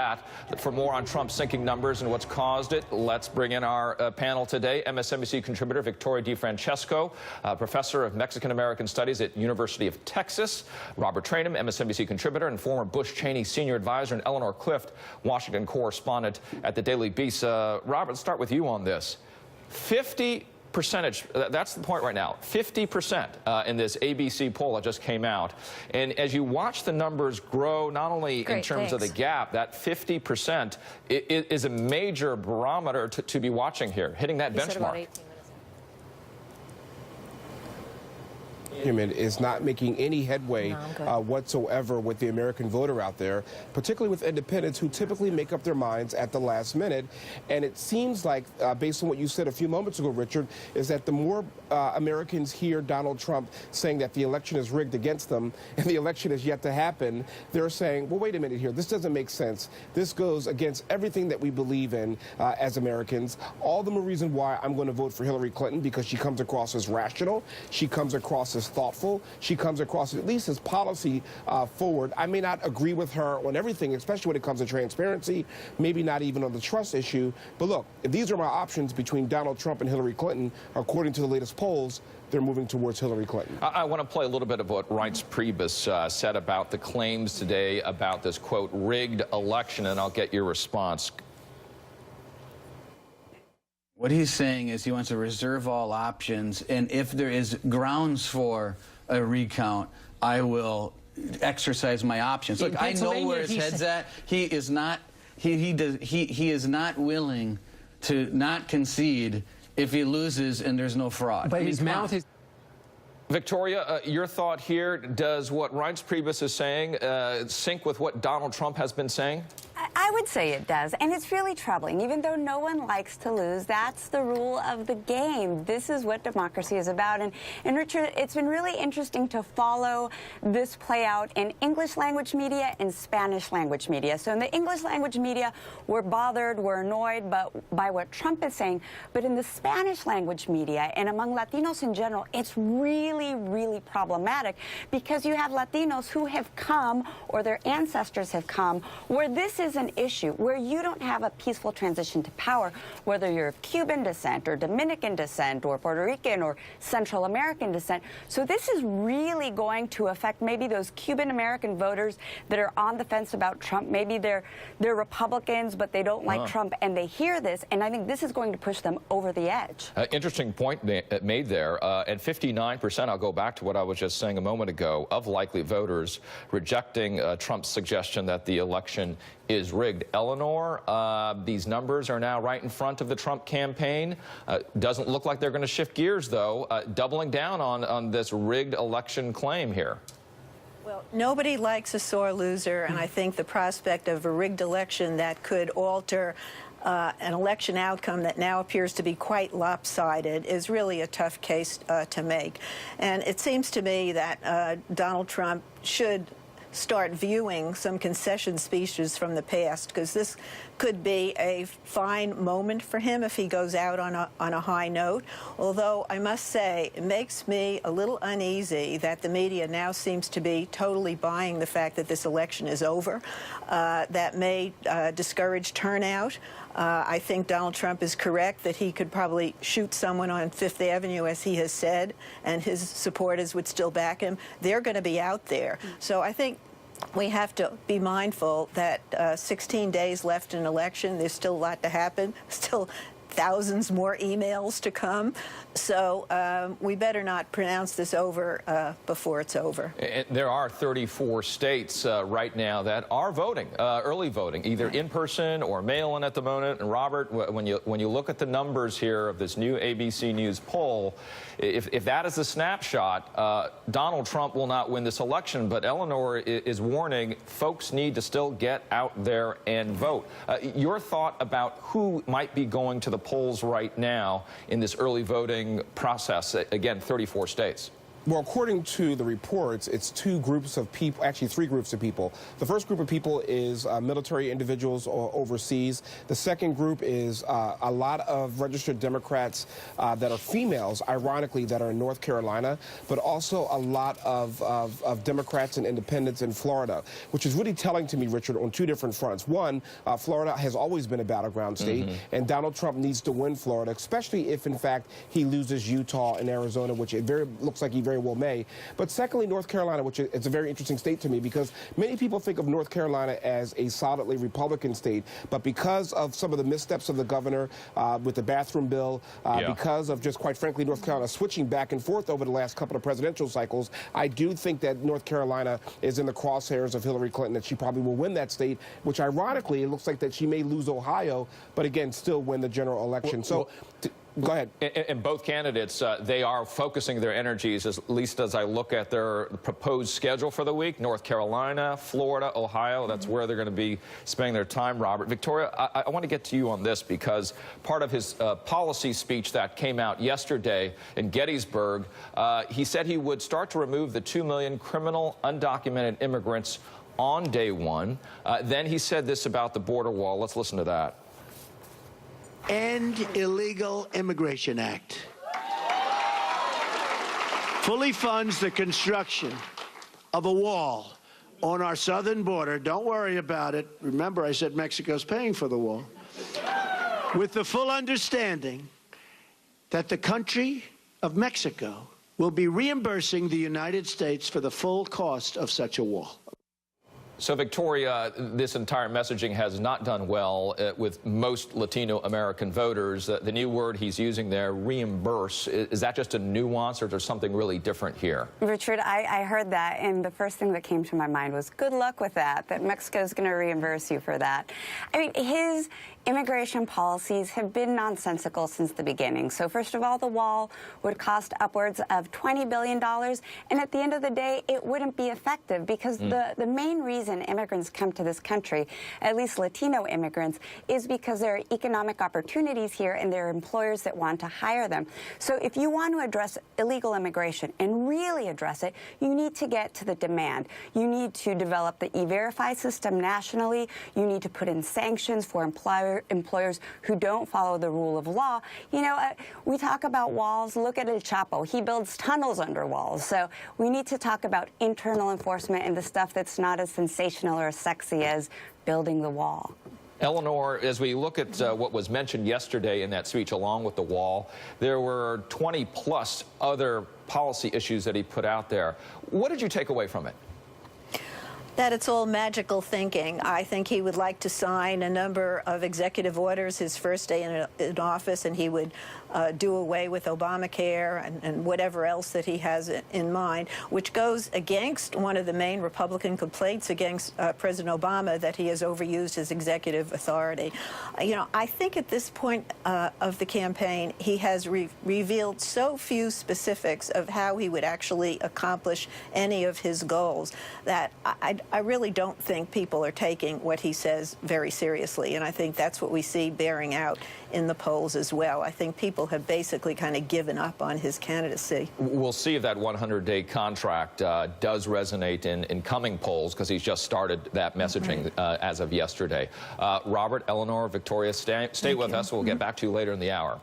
that. For more on Trump's sinking numbers and what's caused it, let's bring in our panel today. MSNBC contributor Victoria DeFrancesco, professor of Mexican-American Studies at University of Texas. Robert Trainum, MSNBC contributor and former Bush-Cheney senior advisor, and Eleanor Clift, Washington correspondent at the Daily Beast. Robert, let's start with you on this. 50%, that's the point right now, 50% in this ABC poll that just came out. And as you watch the numbers grow, not only in terms of the gap, that 50% is a major barometer to be watching here, hitting that benchmark. Is not making any headway whatsoever with the American voter out there, particularly with independents who typically make up their minds at the last minute. And it seems like, based on what you said a few moments ago, Richard, is that the more Americans hear Donald Trump saying that the election is rigged against them and the election is yet to happen, they're saying, well, wait a minute here, this doesn't make sense. This goes against everything that we believe in as Americans. All the more reason why I'm going to vote for Hillary Clinton, because she comes across as rational, she comes across as thoughtful, she comes across at least as policy forward. I may not agree with her on everything, especially when it comes to transparency, maybe not even on the trust issue. But look, if these are my options between Donald Trump and Hillary Clinton, according to the latest polls, they're moving towards Hillary Clinton. I want to play a little bit of what Reince Priebus said about the claims today about this, quote, rigged election, and I'll get your response. What he's saying is he wants to reserve all options, and if there is grounds for a recount, I will exercise my options. Look, I know where his head's at. He is not. He is not willing to not concede if he loses and there's no fraud. But his mouth is. Victoria, your thought here, does what Reince Priebus is saying sync with what Donald Trump has been saying? I would say it does, and it's really troubling. Even though no one likes to lose, that's the rule of the game. This is what democracy is about. And Richard, it's been really interesting to follow this play out in English language media and Spanish language media. So in the English language media, we're bothered, we're annoyed by what Trump is saying. But in the Spanish language media and among Latinos in general, it's really, really problematic, because you have Latinos who have come, or their ancestors have come, where this is an issue, where you don't have a peaceful transition to power, whether you're of Cuban descent or Dominican descent or Puerto Rican or Central American descent. So this is really going to affect maybe those Cuban American voters that are on the fence about Trump. Maybe they're Republicans, but they don't like Trump, and they hear this, and I think this is going to push them over the edge. Interesting point made there. At 59%, I'll go back to what I was just saying a moment ago, of likely voters rejecting Trump's suggestion that the election is rigged. Eleanor, these numbers are now right in front of the Trump campaign. Doesn't look like they're going to shift gears, though, doubling down on this rigged election claim here. Well, nobody likes a sore loser, and I think the prospect of a rigged election that could alter an election outcome that now appears to be quite lopsided is really a tough case to make. And it seems to me that Donald Trump should start viewing some concession speeches from the past, because this could be a fine moment for him if he goes out on a high note. Although I must say, it makes me a little uneasy that the media now seems to be totally buying the fact that this election is over. That may discourage turnout. I think Donald Trump is correct that he could probably shoot someone on Fifth Avenue, as he has said, and his supporters would still back him. They're going to be out there. So I think we have to be mindful that 16 days left in an election, there's still a lot to happen, still thousands more emails to come. So we better not pronounce this over before it's over. There are 34 states right now that are voting, early voting, either in person or mail-in at the moment. And Robert, when you look at the numbers here of this new ABC News poll, if that is a snapshot, Donald Trump will not win this election. But Eleanor is warning folks need to still get out there and vote. Your thought about who might be going to the polls right now in this early voting process? Again, 34 states. Well, according to the reports, it's two groups of people, actually three groups of people. The first group of people is military individuals overseas. The second group is a lot of registered Democrats that are females, ironically, that are in North Carolina, but also a lot of Democrats and independents in Florida, which is really telling to me, Richard, on two different fronts. One, Florida has always been a battleground state, and Donald Trump needs to win Florida, especially if, in fact, he loses Utah and Arizona, which it looks like he very well may. But secondly, North Carolina, which is a very interesting state to me, because many people think of North Carolina as a solidly Republican state, but because of some of the missteps of the governor with the bathroom bill, because of just, quite frankly, North Carolina switching back and forth over the last couple of presidential cycles, I do think that North Carolina is in the crosshairs of Hillary Clinton, that she probably will win that state, which ironically, it looks like that she may lose Ohio, but again, still win the general election. Go ahead. And both candidates, they are focusing their energies, at least as I look at their proposed schedule for the week. North Carolina, Florida, Ohio, that's where they're going to be spending their time, Robert. Victoria, I want to get to you on this, because part of his policy speech that came out yesterday in Gettysburg, he said he would start to remove the 2 million criminal undocumented immigrants on day one. Then he said this about the border wall. Let's listen to that. End Illegal Immigration Act. Fully funds the construction of a wall on our southern border. Don't worry about it. Remember, I said Mexico's paying for the wall. With the full understanding that the country of Mexico will be reimbursing the United States for the full cost of such a wall. So, Victoria, this entire messaging has not done well with most Latino American voters. The new word he's using there, reimburse, is that just a nuance, or is there something really different here? Richard, I heard that, and the first thing that came to my mind was good luck with that Mexico's going to reimburse you for that. I mean, his immigration policies have been nonsensical since the beginning. So first of all, the wall would cost upwards of $20 billion, and at the end of the day, it wouldn't be effective, because the main reason immigrants come to this country, at least Latino immigrants, is because there are economic opportunities here and there are employers that want to hire them. So if you want to address illegal immigration and really address it, you need to get to the demand. You need to develop the E-Verify system nationally. You need to put in sanctions for employers who don't follow the rule of law. You know, we talk about walls. Look at El Chapo. He builds tunnels under walls. So we need to talk about internal enforcement and the stuff that's not as sensational or as sexy as building the wall. Eleanor, as we look at what was mentioned yesterday in that speech along with the wall, there were 20-plus other policy issues that he put out there. What did you take away from it? That it's all magical thinking. I think he would like to sign a number of executive orders his first day in office, and he would do away with Obamacare and whatever else that he has in mind, which goes against one of the main Republican complaints against President Obama, that he has overused his executive authority. You know, I think at this point of the campaign, he has revealed so few specifics of how he would actually accomplish any of his goals that I really don't think people are taking what he says very seriously, and I think that's what we see bearing out in the polls as well. I think people have basically kind of given up on his candidacy. We'll see if that 100-day contract does resonate in coming polls, because he's just started that messaging as of yesterday. Robert, Eleanor, Victoria, stay with us. We'll get back to you later in the hour.